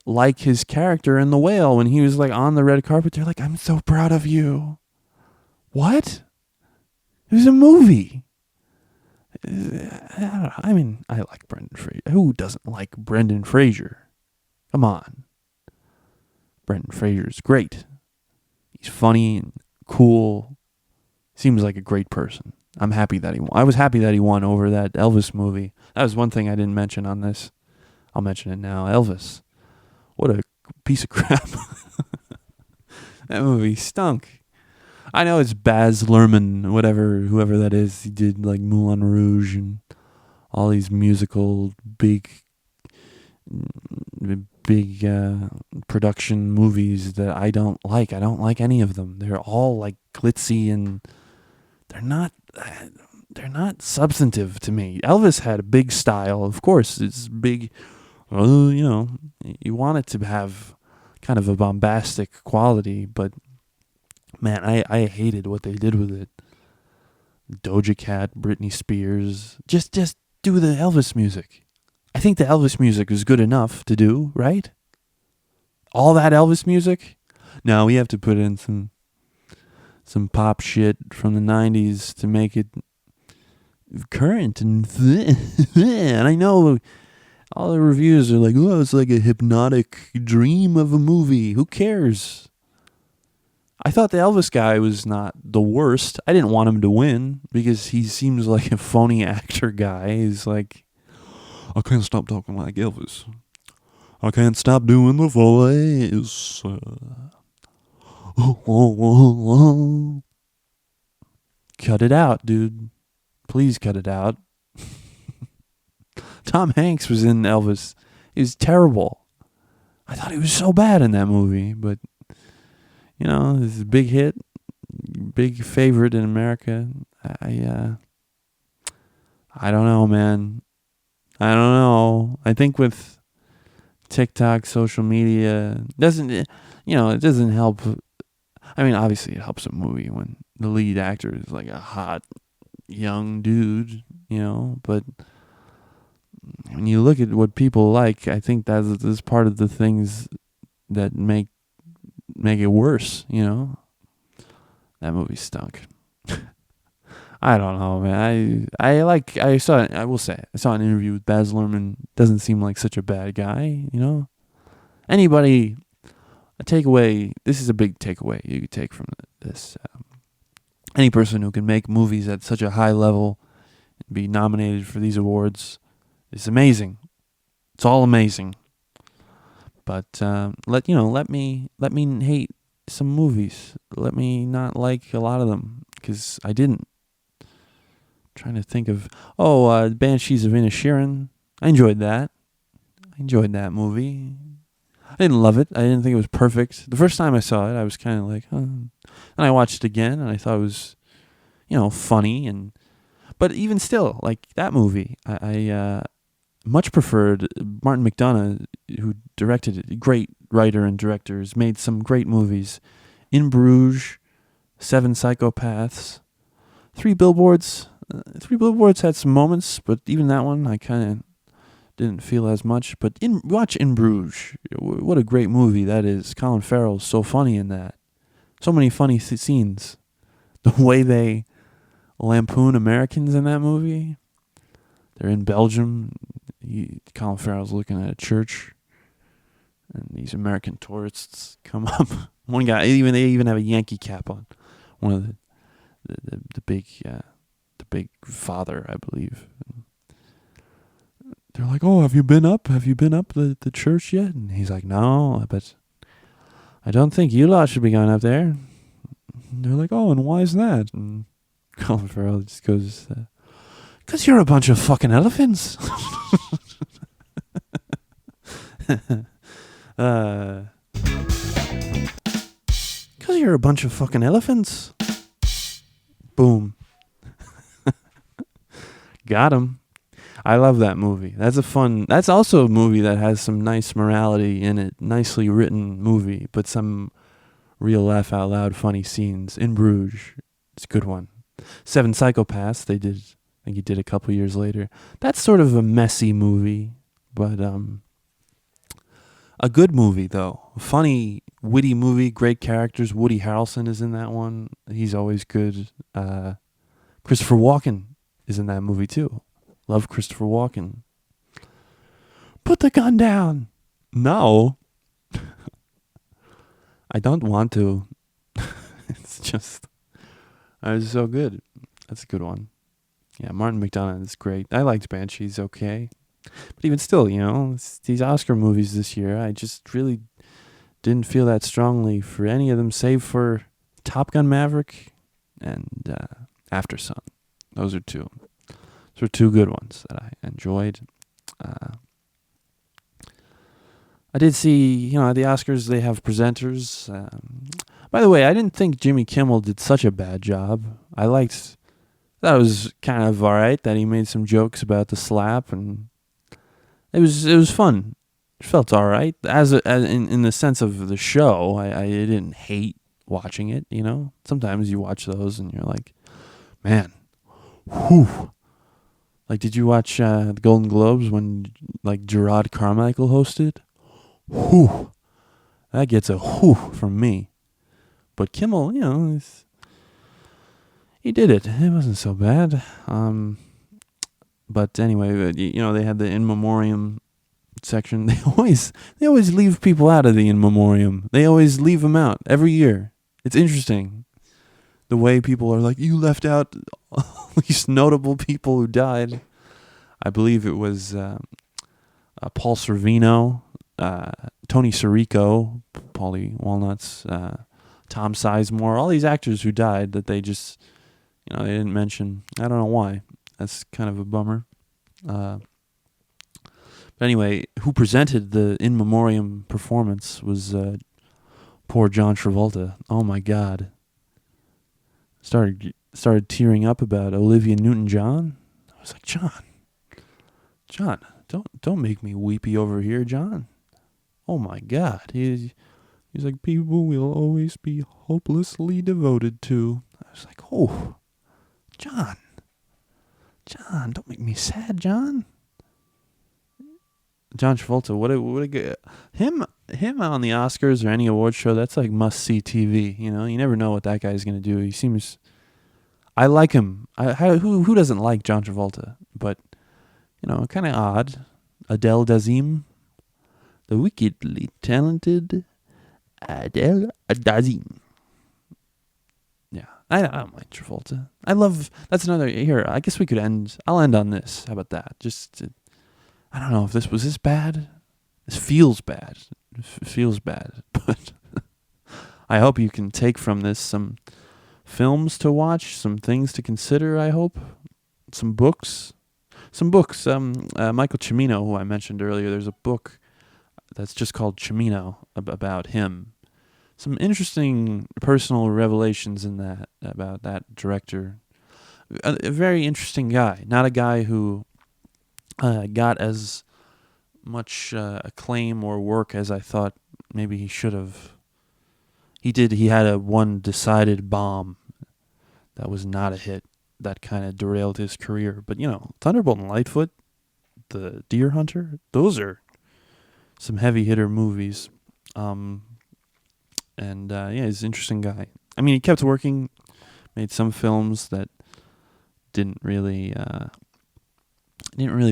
like his character in The Whale when he was like on the red carpet. They're like, I'm so proud of you. What? It was a movie. I like Brendan Fraser. Who doesn't like Brendan Fraser? Come on. Brendan Fraser's great. He's funny and cool. Seems like a great person. I'm happy that he won. I was happy that he won over that Elvis movie. That was one thing I didn't mention on this. I'll mention it now. Elvis. What a piece of crap. That movie stunk. I know it's Baz Luhrmann, whoever that is. He did like Moulin Rouge and all these musical big production movies that I don't like. I don't like any of them. They're all like glitzy and they're not substantive to me. Elvis had a big style, of course. It's big. You want it to have kind of a bombastic quality, but man, I hated what they did with it. Doja Cat, Britney Spears. Just do the Elvis music. I think the Elvis music is good enough to do, right? All that Elvis music? No, we have to put in some pop shit from the 90s to make it current. And I know all the reviews are like, oh, it's like a hypnotic dream of a movie. Who cares? I thought the Elvis guy was not the worst. I didn't want him to win because he seems like a phony actor guy. He's like, I can't stop talking like Elvis. I can't stop doing the voice. Cut it out, dude. Please cut it out. Tom Hanks was in Elvis. He was terrible. I thought he was so bad in that movie, but this is a big hit, big favorite in America. I don't know, man. I don't know. I think with TikTok, social media, it doesn't help. I mean, obviously it helps a movie when the lead actor is like a hot young dude, but when you look at what people like, I think that's part of the things that make it worse, That movie stunk. I don't know, man. I saw an interview with Baz Luhrmann. Doesn't seem like such a bad guy, Anybody, a takeaway, this is a big takeaway you could take from this. Any person who can make movies at such a high level and be nominated for these awards is amazing. It's all amazing. But let me hate some movies. Let me not like a lot of them, because I didn't. Trying to think of Banshees of Inisherin. I enjoyed that. Movie. I didn't love it. I didn't think it was perfect. The first time I saw it, I was kind of like, huh. And I watched it again, and I thought it was, funny. But even still, like that movie, I much preferred Martin McDonagh, who directed it. Great writer and director, has made some great movies. In Bruges, 7 Psychopaths, 3 Billboards. 3 Billboards had some moments, but even that one I kind of didn't feel as much. But watch In Bruges. What a great movie that is. Colin Farrell's so funny in that. So many funny scenes. The way they lampoon Americans in that movie. They're in Belgium. Colin Farrell's looking at a church, and these American tourists come up. One guy, they even have a Yankee cap on. One of the big father, I believe. They're like, "Oh, have you been up? Have you been up the church yet?" And he's like, "No, but I don't think you lot should be going up there." And they're like, "Oh, and why is that?" And Colin Farrell just goes, "'Cause you're a bunch of fucking elephants." "'Cause you're a bunch of fucking elephants." Boom. Got him. I love that movie. That's also a movie that has some nice morality in it. Nicely written movie, but some real laugh out loud funny scenes. In Bruges. It's a good one. 7 Psychopaths, I think he did a couple years later. That's sort of a messy movie, but a good movie though. Funny, witty movie, great characters. Woody Harrelson is in that one. He's always good. Christopher Walken is in that movie too. Love Christopher Walken. Put the gun down. No. I don't want to. It's just, it's so good. That's a good one. Yeah, Martin McDonagh is great. I liked Banshees, okay. But even still, these Oscar movies this year, I just really didn't feel that strongly for any of them, save for Top Gun Maverick and Aftersun. Those are 2. Those were 2 good ones that I enjoyed. I did see, at the Oscars they have presenters. By the way, I didn't think Jimmy Kimmel did such a bad job. That was kind of alright, that he made some jokes about the slap, and it was fun. It felt alright. As in the sense of the show, I didn't hate watching it, Sometimes you watch those and you're like, man, whew. Like, did you watch the Golden Globes when, like, Gerard Carmichael hosted? Whew. That gets a whew from me. But Kimmel, he did it. It wasn't so bad. But anyway, they had the in memoriam section. They always leave people out of the in memoriam. They always leave them out every year. It's interesting. The way people are like, you left out all these notable people who died. I believe it was Paul Sorvino, Tony Sirico, Paulie Walnuts, Tom Sizemore, all these actors who died that they just, they didn't mention. I don't know why. That's kind of a bummer. But anyway, who presented the in memoriam performance was poor John Travolta. Oh my God. Started tearing up about Olivia Newton-John. I was like, John, don't make me weepy over here, John. Oh my God. He's like, people will always be hopelessly devoted to. I was like, oh, John, don't make me sad, John. John Travolta, what a good him on the Oscars or any award show. That's like must see TV. You never know what that guy's gonna do. He seems, I like him. Who doesn't like John Travolta? But kind of odd. Adele Dazeem, the wickedly talented Adele Dazeem. Yeah, I don't like Travolta. That's another here. I guess we could end. I'll end on this. How about that? I don't know if this was bad. This feels bad. It feels bad, but I hope you can take from this some films to watch, some things to consider. I hope some books. Michael Cimino, who I mentioned earlier. There's a book that's just called Cimino about him. Some interesting personal revelations in that about that director. A very interesting guy. Not a guy who got as much acclaim or work as I thought maybe he should have. He did. He had one decided bomb that was not a hit that kind of derailed his career. But Thunderbolt and Lightfoot, The Deer Hunter, those are some heavy hitter movies. He's an interesting guy. I mean, he kept working, made some films that didn't really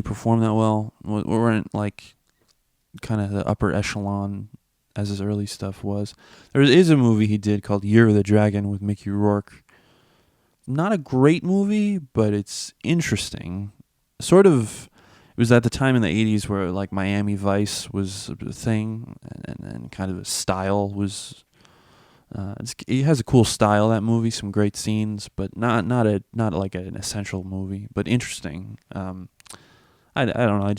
perform that well. Weren't like kind of the upper echelon as his early stuff was. There is a movie he did called Year of the Dragon with Mickey Rourke. Not a great movie, but it's interesting. Sort of, it was at the time in the 80s where like Miami Vice was a thing, and kind of a style was. It has a cool style, that movie, some great scenes, but not like an essential movie, but interesting. I don't know. I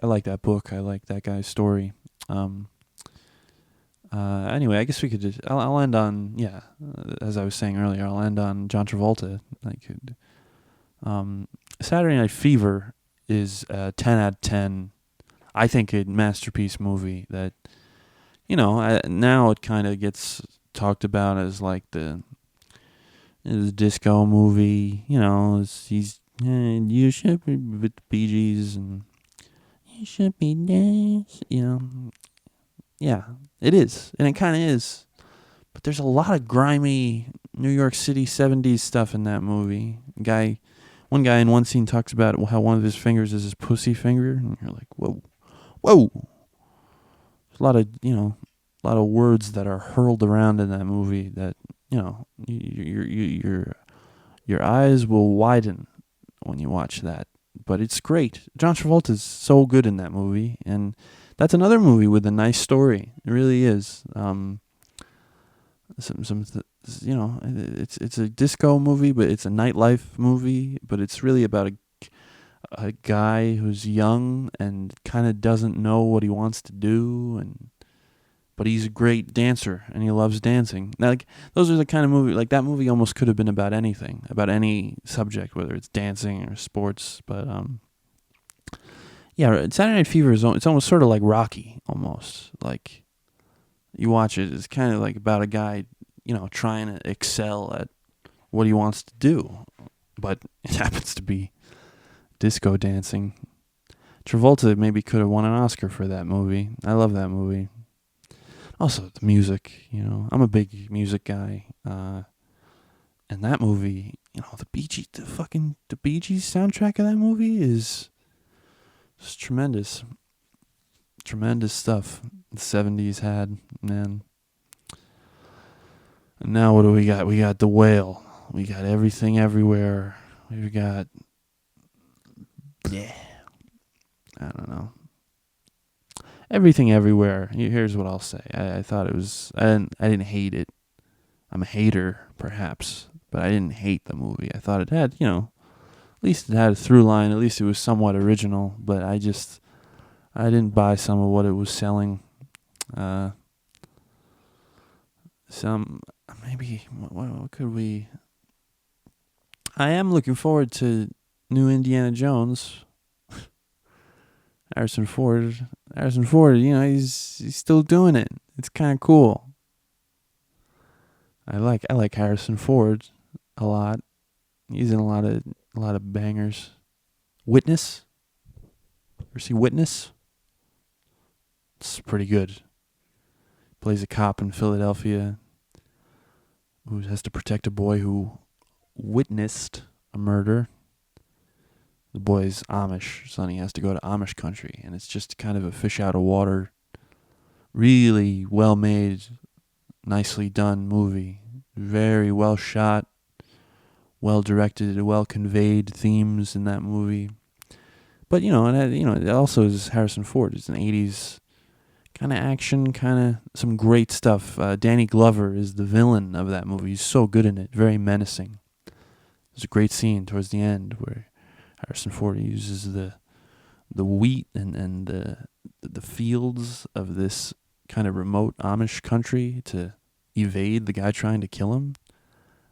like that book. I like that guy's story. Anyway, I guess we could I'll end on, as I was saying earlier, I'll end on John Travolta. Saturday Night Fever is a 10 out of 10. I think a masterpiece movie that, now it kind of gets talked about as like the disco movie. You should be with the Bee Gees and you should be this. Yeah, it is, and it kind of is. But there's a lot of grimy New York City 70s stuff in that movie. One guy in one scene talks about how one of his fingers is his pussy finger, and you're like, whoa. There's a lot of words that are hurled around in that movie that your eyes will widen when you watch that. But it's great. John Travolta is so good in that movie, and that's another movie with a nice story. It really is. It's a disco movie, but it's a nightlife movie. But it's really about a guy who's young and kind of doesn't know what he wants to do, but he's a great dancer and he loves dancing. Now, those are the kind of movie, like that movie almost could have been about anything, about any subject, whether it's dancing or sports. But Saturday Night Fever it's almost sort of like Rocky, almost. Like you watch it, it's kind of like about a guy, trying to excel at what he wants to do, but it happens to be disco dancing. Travolta maybe could have won an Oscar for that movie. I love that movie. Also, the music, I'm a big music guy. And that movie, the Bee Gees, the Bee Gees soundtrack of that movie is just tremendous. Tremendous stuff the 70s had, man. And now what do we got? We got The Whale. We got Everything Everywhere. We got, I don't know. Everything Everywhere. Here's what I'll say. I thought it was, I didn't hate it. I'm a hater, perhaps, but I didn't hate the movie. I thought it had, at least it had a through line. At least it was somewhat original, but I didn't buy some of what it was selling. Some, maybe, what could we... I am looking forward to new Indiana Jones. Harrison Ford, he's still doing it. It's kind of cool. I like Harrison Ford a lot. He's in a lot of bangers. Witness? Ever see Witness? It's pretty good. Plays a cop in Philadelphia who has to protect a boy who witnessed a murder. The boy's Amish, so he has to go to Amish country, and it's just kind of a fish out of water, really well made, nicely done movie. Very well shot, well directed, well conveyed themes in that movie. But it also is Harrison Ford. It's an '80s kind of action, kind of some great stuff. Danny Glover is the villain of that movie. He's so good in it, very menacing. There's a great scene towards the end where Harrison Ford uses the wheat and the fields of this kind of remote Amish country to evade the guy trying to kill him.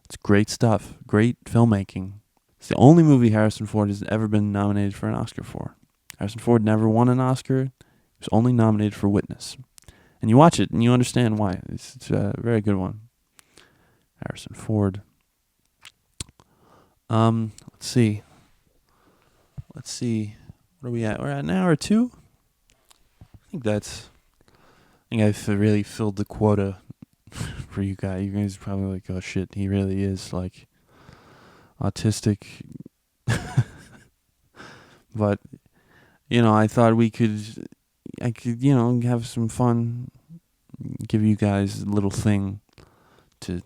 It's great stuff. Great filmmaking. It's the only movie Harrison Ford has ever been nominated for an Oscar for. Harrison Ford never won an Oscar. He was only nominated for Witness. And you watch it and you understand why. It's a very good one. Harrison Ford. Let's see. What are we at? We're at an hour or two? I think I've really filled the quota for you guys. You guys are probably like, oh shit, he really is like autistic. But, I thought I could, have some fun, give you guys a little thing to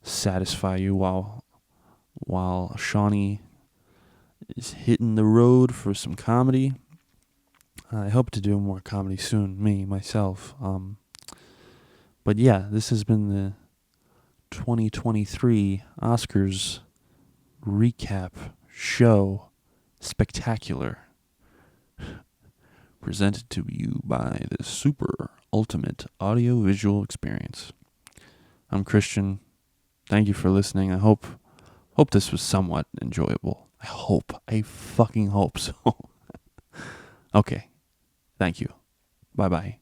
satisfy you while Shawnee is hitting the road for some comedy. I hope to do more comedy soon, myself. But yeah, this has been the 2023 Oscars recap show spectacular, presented to you by the super ultimate audio-visual experience. I'm Christian. Thank you for listening. I hope this was somewhat enjoyable. I fucking hope so. Okay. Thank you. Bye-bye.